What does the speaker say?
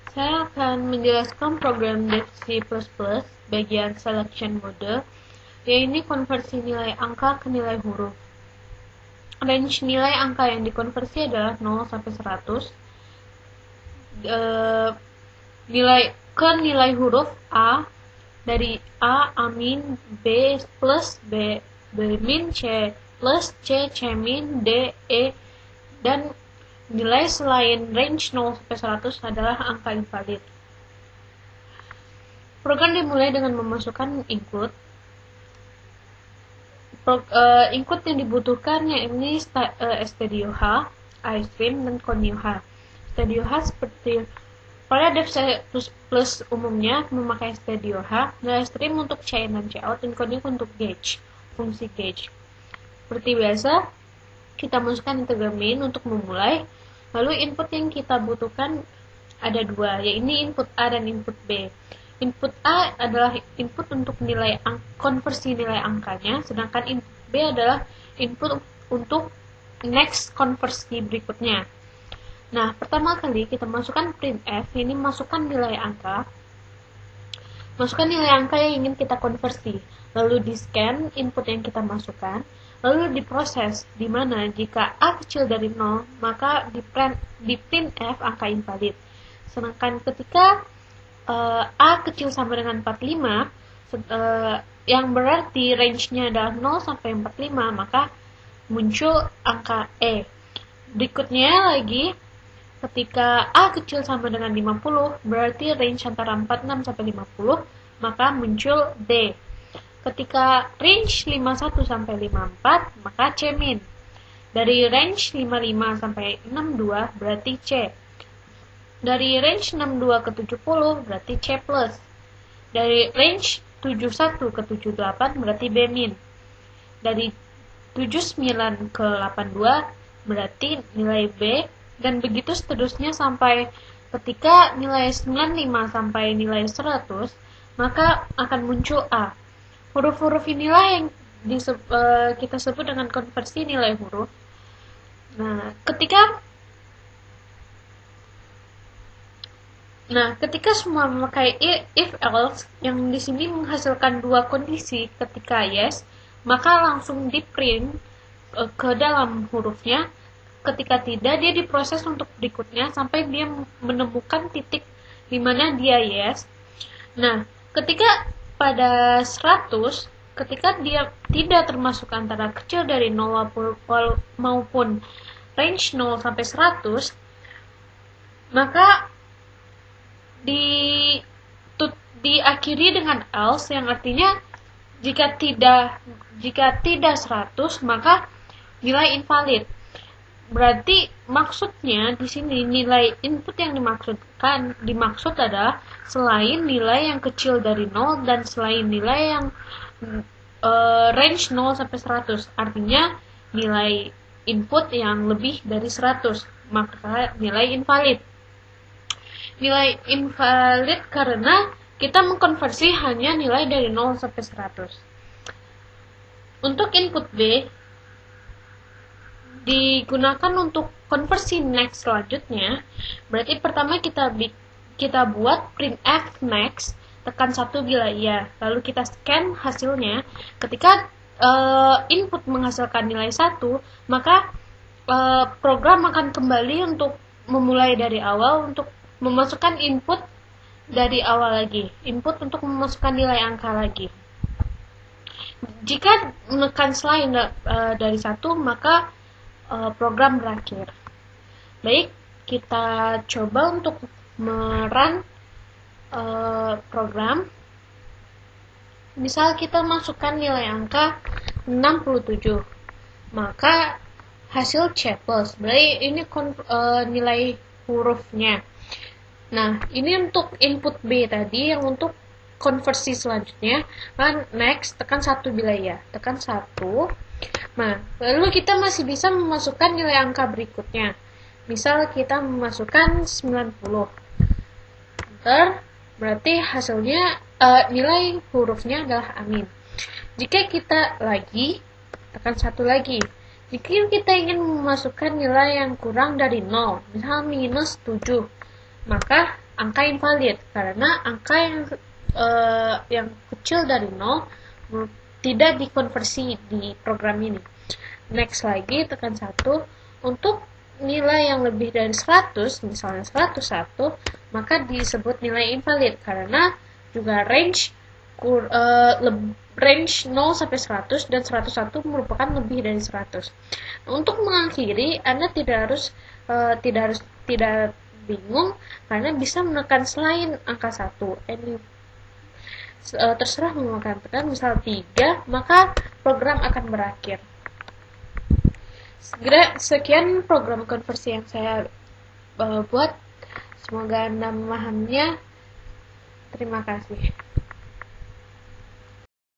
Saya akan menjelaskan program Dev C++ bagian selection mode, yaitu konversi nilai angka ke nilai huruf. Range nilai angka yang dikonversi adalah 0 sampai 100. Nilai huruf A dari A min, B plus B min, C plus C min, D, E, dan nilai selain range 0 sampai 100 adalah angka invalid. Program dimulai dengan memasukkan input. Input yang dibutuhkan yakni stdioh, istream, dan conioh. Stdioh seperti pada Dev C++ umumnya memakai stdioh, istream untuk C in dan C out, dan conioh untuk gauge, fungsi gauge. Seperti biasa, kita masukkan integer main untuk memulai. Lalu input yang kita butuhkan ada dua, yaitu input A dan input B. Input A adalah input untuk konversi nilai angkanya, sedangkan input B adalah input untuk next konversi berikutnya. Nah, pertama kali kita masukkan printf, ini masukkan nilai angka. Masukkan nilai angka yang ingin kita konversi, lalu di-scan input yang kita masukkan, lalu diproses, di mana jika A kecil dari 0, maka di printf angka invalid. Sedangkan ketika A kecil sama dengan 45, yang berarti range-nya adalah 0 sampai 45, maka muncul angka E. Berikutnya lagi, ketika A kecil sama dengan 50, berarti range antara 46 sampai 50, maka muncul D. Ketika range 51 sampai 54, maka C min. Dari range 55 sampai 62, berarti C. Dari range 62 ke 70, berarti C plus. Dari range 71 ke 78, berarti B min. Dari 79 ke 82, berarti nilai B, dan begitu seterusnya sampai ketika nilai 95 sampai nilai 100, maka akan muncul A. Huruf-huruf inilah yang kita sebut dengan konversi nilai huruf. Nah, ketika semua memakai if else yang di sini menghasilkan dua kondisi, ketika yes, maka langsung di print ke dalam hurufnya. Ketika tidak, dia diproses untuk berikutnya sampai dia menemukan titik di mana dia yes. Nah, ketika pada 100, ketika dia tidak termasuk antara kecil dari 0 maupun range 0 sampai 100, maka diakhiri dengan else, yang artinya jika tidak 100, maka nilai invalid. Berarti maksudnya di sini nilai input yang dimaksud adalah selain nilai yang kecil dari 0 dan selain nilai yang range 0 sampai 100. Artinya nilai input yang lebih dari 100, maka nilai invalid. Nilai invalid karena kita mengkonversi hanya nilai dari 0 sampai 100. Untuk input B digunakan untuk konversi next selanjutnya. Berarti pertama kita buat printf next, tekan 1 bila iya, lalu kita scan hasilnya. Ketika input menghasilkan nilai 1, maka program akan kembali untuk memulai dari awal untuk memasukkan input dari awal lagi, input untuk memasukkan nilai angka lagi. Jika menekan selain dari 1, maka program berakhir. Baik, kita coba untuk merun program. Misal kita masukkan nilai angka 67, maka hasil C plus. Berarti ini nilai hurufnya. Nah, ini untuk input B tadi, yang untuk konversi selanjutnya. Next, tekan 1 bila ya. Tekan 1. Nah, lalu kita masih bisa memasukkan nilai angka berikutnya. Misal kita memasukkan 90. Berarti hasilnya nilai hurufnya adalah amin. Jika kita lagi, tekan 1 lagi. Jika kita ingin memasukkan nilai yang kurang dari 0, misal minus 7, maka angka invalid karena angka yang kecil dari 0 tidak dikonversi di program ini. Next lagi, tekan 1. Untuk nilai yang lebih dari 100, misalnya 101, maka disebut nilai invalid karena juga range 0 sampai 100 dan 101 merupakan lebih dari 100. Untuk mengakhiri, Anda tidak bingung karena bisa menekan selain angka 1. Terserah mau tekan misal 3, maka program akan berakhir. Sekian program konversi yang saya buat. Semoga Anda memahaminya. Terima kasih.